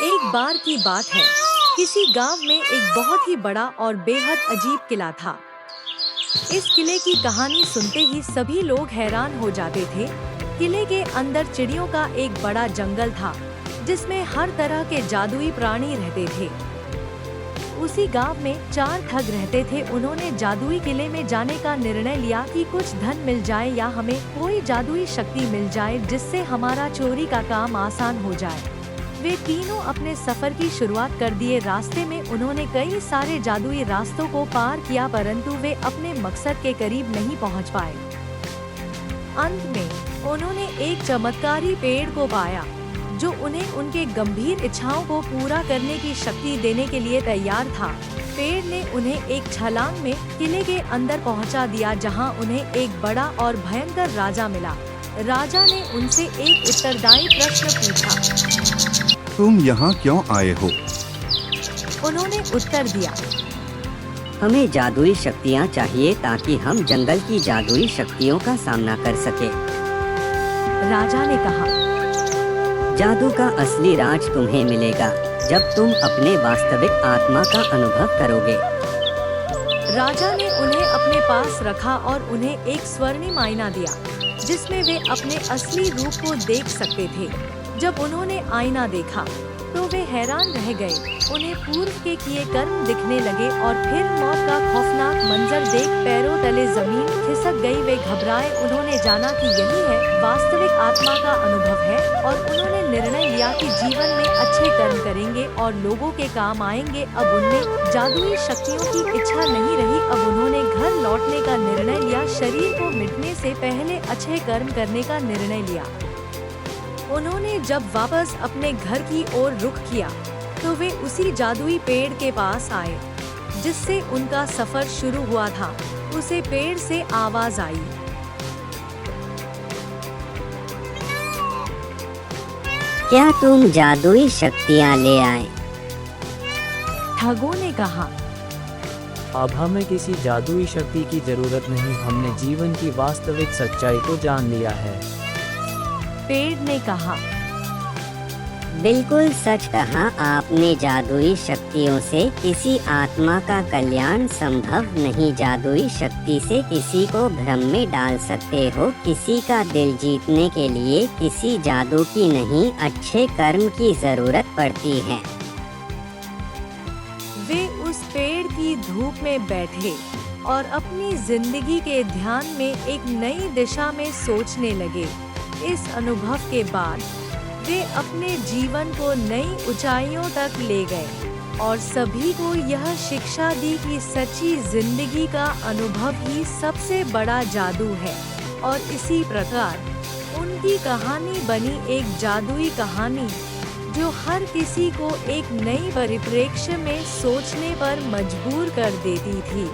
एक बार की बात है, किसी गांव में एक बहुत ही बड़ा और बेहद अजीब किला था। इस किले की कहानी सुनते ही सभी लोग हैरान हो जाते थे। किले के अंदर चिड़ियों का एक बड़ा जंगल था, जिसमें हर तरह के जादुई प्राणी रहते थे। उसी गांव में 4 ठग रहते थे। उन्होंने जादुई किले में जाने का निर्णय लिया कि कुछ धन मिल जाए या हमें कोई जादुई शक्ति मिल जाए जिससे हमारा चोरी का काम आसान हो जाए। वे तीनों अपने सफर की शुरुआत कर दिए। रास्ते में उन्होंने कई सारे जादुई रास्तों को पार किया, परंतु वे अपने मकसद के करीब नहीं पहुंच पाए। अंत में उन्होंने एक चमत्कारी पेड़ को पाया, जो उन्हें उनके गंभीर इच्छाओं को पूरा करने की शक्ति देने के लिए तैयार था। पेड़ ने उन्हें एक छलांग में किले के अंदर पहुंचा दिया, जहां उन्हें एक बड़ा और भयंकर राजा मिला। राजा ने उनसे एक उत्तरदायी प्रश्न पूछा। तुम यहाँ क्यों आए हो? उन्होंने उत्तर दिया, हमें जादुई शक्तियाँ चाहिए ताकि हम जंगल की जादुई शक्तियों का सामना कर सके। राजा ने कहा, जादू का असली राज तुम्हें मिलेगा जब तुम अपने वास्तविक आत्मा का अनुभव करोगे। राजा ने उन्हें अपने पास रखा और उन्हें एक स्वर्णिम आईना दिया, जिसमें वे अपने असली रूप को देख सकते थे। जब उन्होंने आईना देखा तो वे हैरान रह गए। उन्हें पूर्व के किए कर्म दिखने लगे और फिर मौत का खौफनाक मंजर देख पैरों तले जमीन खिसक गई। वे घबराए। उन्होंने जाना कि यही है वास्तविक आत्मा का अनुभव है, और उन्होंने निर्णय लिया कि जीवन में अच्छे कर्म करेंगे और लोगों के काम आएंगे। अब उनमें जादुई शक्तियों की इच्छा नहीं रही। अब उन्होंने घर लौटने का निर्णय लिया। शरीर को मिटने से पहले अच्छे कर्म करने का निर्णय लिया। उन्होंने जब वापस अपने घर की ओर रुख किया तो वे उसी जादुई पेड़ के पास आए, जिससे उनका सफर शुरू हुआ था। उसे पेड़ से आवाज आई, क्या तुम जादुई शक्तियाँ ले आए? ठगों ने कहा, अब हमें किसी जादुई शक्ति की जरूरत नहीं, हमने जीवन की वास्तविक सच्चाई को जान लिया है। पेड़ ने कहा, बिल्कुल सच कहा आपने। जादुई शक्तियों से किसी आत्मा का कल्याण संभव नहीं। जादुई शक्ति से किसी को भ्रम में डाल सकते हो। किसी का दिल जीतने के लिए किसी जादू की नहीं, अच्छे कर्म की जरूरत पड़ती है। वे उस पेड़ की धूप में बैठे और अपनी जिंदगी के ध्यान में एक नई दिशा में सोचने लगे। इस अनुभव के बाद वे अपने जीवन को नई ऊंचाइयों तक ले गए और सभी को यह शिक्षा दी कि सच्ची जिंदगी का अनुभव ही सबसे बड़ा जादू है। और इसी प्रकार उनकी कहानी बनी एक जादुई कहानी, जो हर किसी को एक नई परिप्रेक्ष्य में सोचने पर मजबूर कर देती थी।